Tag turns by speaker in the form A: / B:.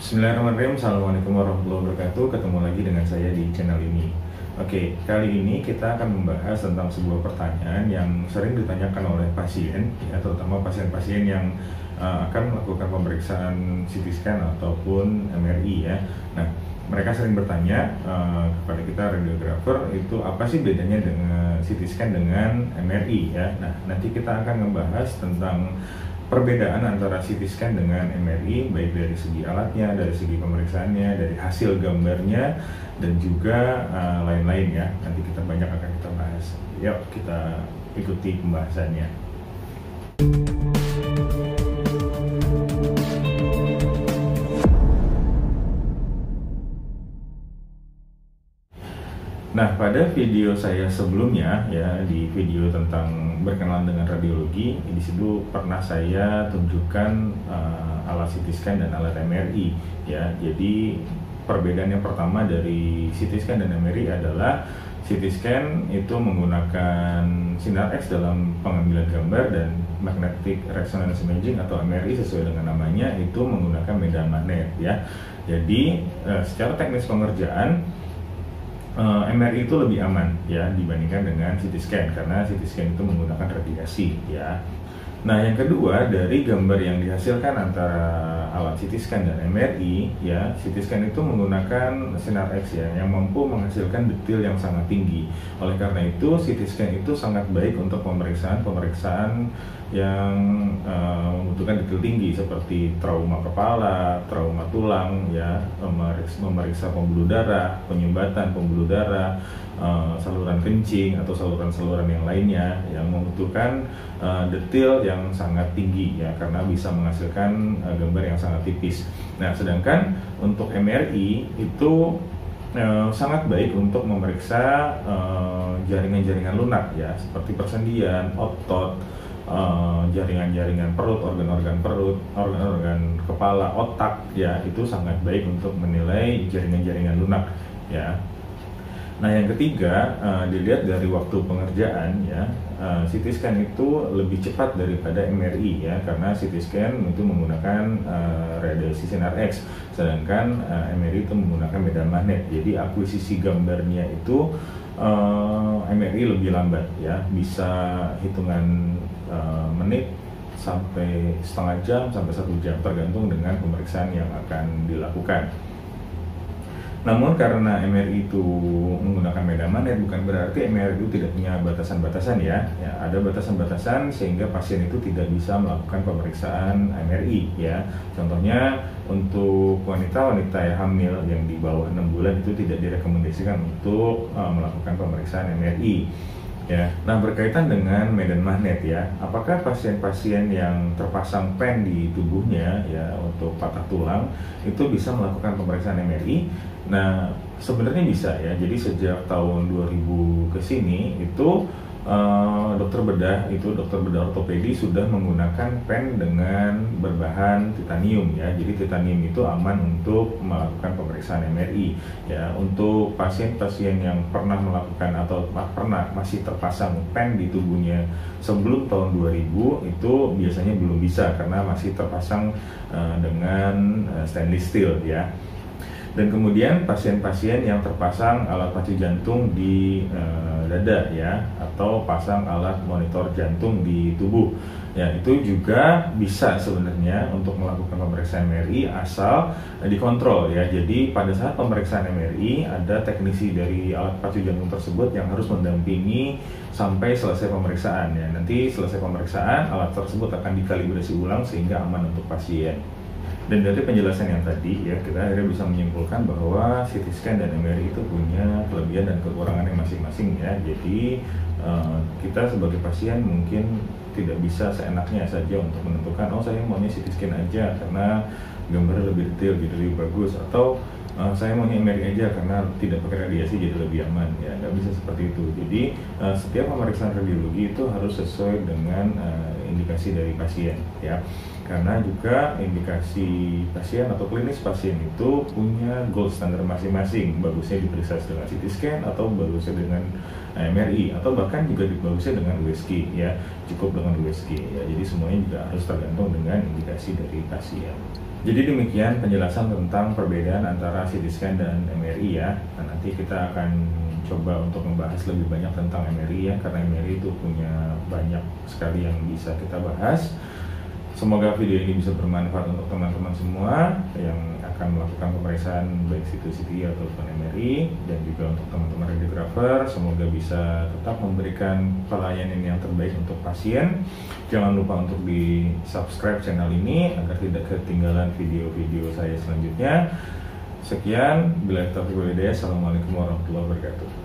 A: Bismillahirrahmanirrahim. Assalamualaikum warahmatullahi wabarakatuh. Ketemu lagi dengan saya di channel ini. Oke, kali ini kita akan membahas tentang sebuah pertanyaan yang sering ditanyakan oleh pasien, ya, terutama pasien-pasien yang akan melakukan pemeriksaan CT scan ataupun MRI, ya. Nah, mereka sering bertanya kepada kita radiografer, itu apa sih bedanya dengan CT scan dengan MRI, ya. Nah, nanti kita akan membahas tentang perbedaan antara CT scan dengan MRI, baik dari segi alatnya, dari segi pemeriksaannya, dari hasil gambarnya, dan juga lain-lain, ya. Nanti kita banyak akan kita bahas. Yuk, kita ikuti pembahasannya. Nah, pada video saya sebelumnya, ya, di video tentang berkenalan dengan radiologi, di situ pernah saya tunjukkan alat CT scan dan alat MRI, ya. Jadi perbedaan yang pertama dari CT scan dan MRI adalah CT scan itu menggunakan sinar X dalam pengambilan gambar, dan magnetic resonance imaging atau MRI sesuai dengan namanya itu menggunakan medan magnet, ya. Jadi secara teknis pengerjaan MRI itu lebih aman, ya, dibandingkan dengan CT scan, karena CT scan itu menggunakan radiasi, ya. Nah, yang kedua, dari gambar yang dihasilkan antara alat CT scan dan MRI, ya, CT scan itu menggunakan sinar X, ya, yang mampu menghasilkan detail yang sangat tinggi. Oleh karena itu, CT scan itu sangat baik untuk pemeriksaan yang membutuhkan detail tinggi seperti trauma kepala, trauma tulang, ya, memeriksa pembuluh darah, penyumbatan pembuluh darah, saluran kencing atau saluran-saluran yang lainnya yang membutuhkan detail yang sangat tinggi, ya, karena bisa menghasilkan gambar yang sangat tipis. Nah, sedangkan untuk MRI itu sangat baik untuk memeriksa jaringan-jaringan lunak, ya, seperti persendian, otot, jaringan-jaringan perut, organ-organ perut, organ-organ kepala, otak, ya, itu sangat baik untuk menilai jaringan-jaringan lunak, ya. Nah, yang ketiga, dilihat dari waktu pengerjaan, ya, CT scan itu lebih cepat daripada MRI, ya, karena CT scan itu menggunakan radiasi sinar X, sedangkan MRI itu menggunakan medan magnet. Jadi akuisisi gambarnya itu MRI lebih lambat, ya, bisa hitungan menit sampai setengah jam sampai 1 jam, tergantung dengan pemeriksaan yang akan dilakukan. Namun karena MRI itu menggunakan medan magnet, bukan berarti MRI itu tidak punya batasan-batasan, ya. Ya, ada batasan-batasan sehingga pasien itu tidak bisa melakukan pemeriksaan MRI, ya. Contohnya untuk wanita-wanita yang hamil yang di bawah 6 bulan itu tidak direkomendasikan untuk melakukan pemeriksaan MRI. Ya, nah, berkaitan dengan medan magnet, ya, apakah pasien-pasien yang terpasang pen di tubuhnya, ya, untuk patah tulang itu bisa melakukan pemeriksaan MRI? Nah, sebenarnya bisa, ya. Jadi sejak tahun 2000 ke sini itu dokter bedah ortopedi sudah menggunakan pen dengan berbahan titanium, ya. Jadi titanium itu aman untuk melakukan pemeriksaan MRI, ya. Untuk pasien-pasien yang pernah melakukan atau masih terpasang pen di tubuhnya sebelum tahun 2000 itu biasanya belum bisa karena masih terpasang dengan stainless steel, ya. Dan kemudian pasien-pasien yang terpasang alat pacu jantung di dada, ya, atau pasang alat monitor jantung di tubuh, ya, itu juga bisa sebenarnya untuk melakukan pemeriksaan MRI asal dikontrol, ya. Jadi pada saat pemeriksaan MRI ada teknisi dari alat pacu jantung tersebut yang harus mendampingi sampai selesai pemeriksaan, ya. Nanti selesai pemeriksaan alat tersebut akan dikalibrasi ulang sehingga aman untuk pasien. Dan dari penjelasan yang tadi, ya, kita akhirnya bisa menyimpulkan bahwa CT scan dan MRI itu punya kelebihan dan kekurangannya masing-masing, ya. Jadi kita sebagai pasien mungkin tidak bisa seenaknya saja untuk menentukan, oh, saya maunya CT scan aja karena gambarnya lebih detail, jadi lebih bagus, atau saya maunya MRI aja karena tidak pakai radiasi jadi lebih aman, ya. Nggak bisa seperti itu. Jadi setiap pemeriksaan radiologi itu harus sesuai dengan indikasi dari pasien, ya. Karena juga indikasi pasien atau klinis pasien itu punya gold standard masing-masing. Bagusnya diperiksa dengan CT scan atau bagusnya dengan MRI, atau bahkan juga bagusnya dengan USG, ya, cukup dengan USG, ya. Jadi semuanya juga harus tergantung dengan indikasi dari pasien. Jadi demikian penjelasan tentang perbedaan antara CT scan dan MRI ya. Nah, nanti kita akan coba untuk membahas lebih banyak tentang MRI ya, karena MRI itu punya banyak sekali yang bisa kita bahas. Semoga video ini bisa bermanfaat untuk teman-teman semua yang akan melakukan pemeriksaan baik CT ataupun MRI, dan juga untuk teman-teman radiografer, semoga bisa tetap memberikan pelayanan yang terbaik untuk pasien. Jangan lupa untuk di subscribe channel ini agar tidak ketinggalan video-video saya selanjutnya. Sekian, bila taufiq wal hidayah. Assalamualaikum warahmatullahi wabarakatuh.